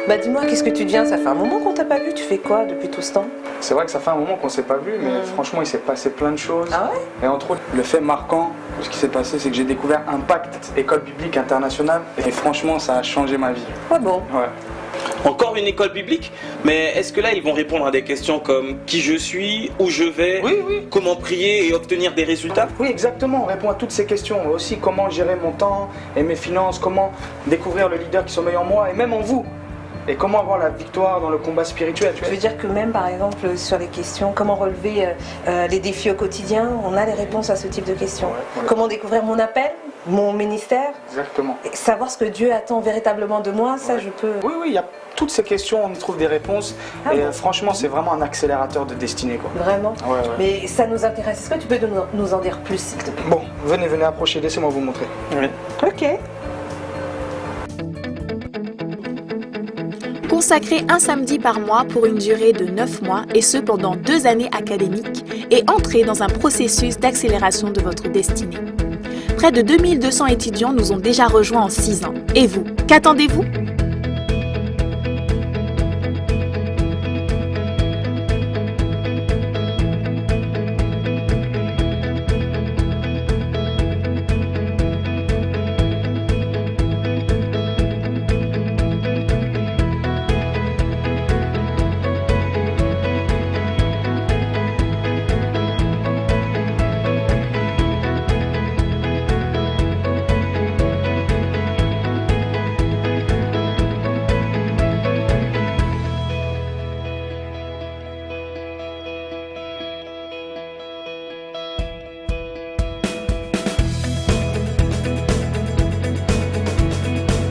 Bah dis-moi, qu'est-ce que tu deviens? Ça fait un moment qu'on t'a pas vu, tu fais quoi depuis tout ce temps? C'est vrai que ça fait un moment qu'on s'est pas vu, mais franchement, il s'est passé plein de choses. Ah ouais? Et entre autres, le fait marquant de ce qui s'est passé, c'est que j'ai découvert Impact, école biblique internationale. Et franchement, ça a changé ma vie. Ah bon? Ouais. Encore une école biblique? Mais est-ce que là, ils vont répondre à des questions comme qui je suis, où je vais, Oui. comment prier et obtenir des résultats? Oui, exactement. On répond à toutes ces questions. Aussi, comment gérer mon temps et mes finances, comment découvrir le leader qui sommeille en moi et même en vous. Et comment avoir la victoire dans le combat spirituel. Je veux dire que même par exemple sur les questions, comment relever les défis au quotidien, on a les réponses à ce type de questions. Ouais. Comment découvrir mon appel, mon ministère, Exactement. et savoir ce que Dieu attend véritablement de moi, ça je peux... Oui, il y a toutes ces questions, on y trouve des réponses. Ah et bon? franchement, c'est vraiment un accélérateur de destinée, quoi. Vraiment? Ouais. Mais ça nous intéresse. Est-ce que tu peux nous en dire plus, s'il te plaît? Bon, venez approcher, laissez-moi vous montrer. Oui. Ok. Consacrer un samedi par mois pour une durée de 9 mois, et ce pendant 2 années académiques, et entrer dans un processus d'accélération de votre destinée. Près de 2200 étudiants nous ont déjà rejoints en 6 ans. Et vous, qu'attendez-vous?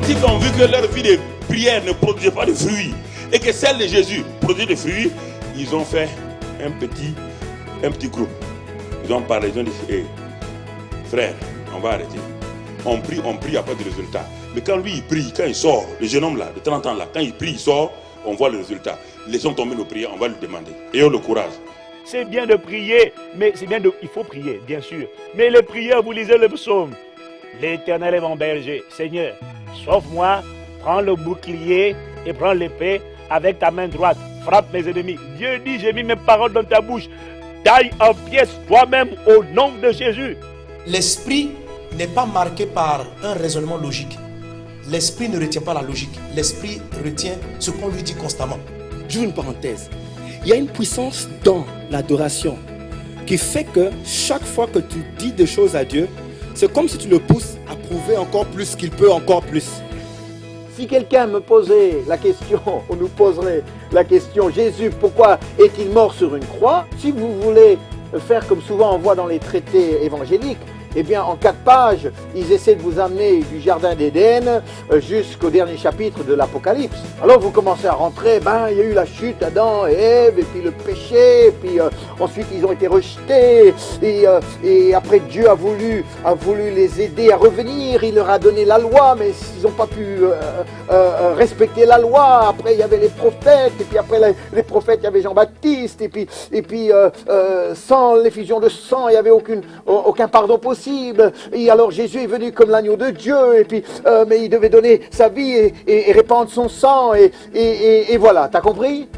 S'ils ont vu que leur vie de prière ne produisait pas de fruits et que celle de Jésus produisait des fruits, ils ont fait un petit groupe. Ils ont parlé, ils ont dit, hey, frère, on va arrêter. On prie, il n'y a pas de résultat. Mais quand lui il prie, quand il sort, le jeune homme là, de 30 ans là, quand il prie, il sort, on voit le résultat. Laissons tomber nos prières, on va lui demander. Ayons le courage. C'est bien de prier, mais il faut prier, bien sûr. Mais les prières, vous lisez le psaume. L'Éternel est mon berger. Seigneur, sauve-moi, prends le bouclier et prends l'épée avec ta main droite. Frappe mes ennemis. Dieu dit, j'ai mis mes paroles dans ta bouche. Taille en pièces toi-même au nom de Jésus. L'esprit n'est pas marqué par un raisonnement logique. L'esprit ne retient pas la logique. L'esprit retient ce qu'on lui dit constamment. J'ouvre une parenthèse. Il y a une puissance dans l'adoration qui fait que chaque fois que tu dis des choses à Dieu, c'est comme si tu le pousses à prouver encore plus qu'il peut encore plus. Si quelqu'un me posait la question, on nous poserait la question, Jésus, pourquoi est-il mort sur une croix? Si vous voulez faire comme souvent on voit dans les traités évangéliques, eh bien en 4 pages, ils essaient de vous amener du jardin d'Éden jusqu'au dernier chapitre de l'Apocalypse. Alors vous commencez à rentrer, il y a eu la chute, Adam et Ève, et puis le péché, et puis ensuite ils ont été rejetés, et après Dieu a voulu les aider à revenir, il leur a donné la loi, mais ils n'ont pas pu respecter la loi. Après il y avait les prophètes, et puis après les prophètes il y avait Jean-Baptiste, et puis sans l'effusion de sang il n'y avait aucun pardon possible. Et alors Jésus est venu comme l'agneau de Dieu, et puis mais il devait donner sa vie et répandre son sang, et voilà, t'as compris?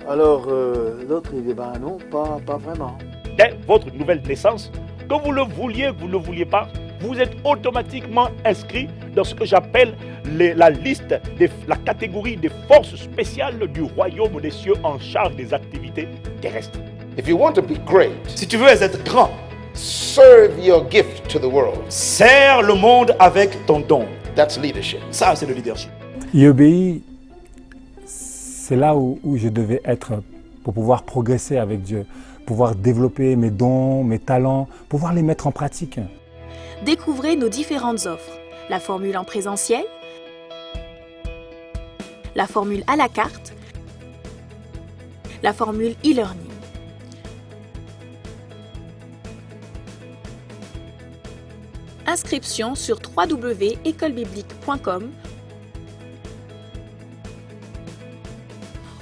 Alors l'autre il dit non, pas vraiment. Dès votre nouvelle naissance, que vous le vouliez, que vous ne le vouliez pas, vous êtes automatiquement inscrit dans ce que j'appelle la liste, la catégorie des forces spéciales du royaume des cieux en charge des activités terrestres. If you want to be great, Si tu veux être grand, serve your gift to the world. sers le monde avec ton don. That's leadership. Ça, c'est le leadership. IEBI, c'est là où je devais être pour pouvoir progresser avec Dieu, pouvoir développer mes dons, mes talents, pouvoir les mettre en pratique. Découvrez nos différentes offres. La formule en présentiel, la formule à la carte, la formule e-learning. Inscription sur www.écolebiblique.com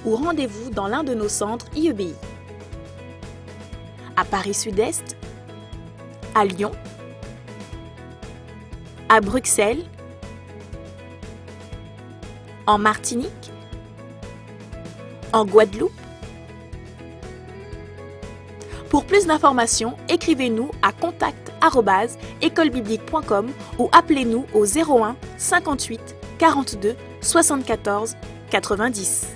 ou rendez-vous dans l'un de nos centres IEBI. À Paris Sud-Est, à Lyon, à Bruxelles, en Martinique En Guadeloupe? Pour plus d'informations, écrivez-nous à contact@écolebiblique.com ou appelez-nous au 01 58 42 74 90.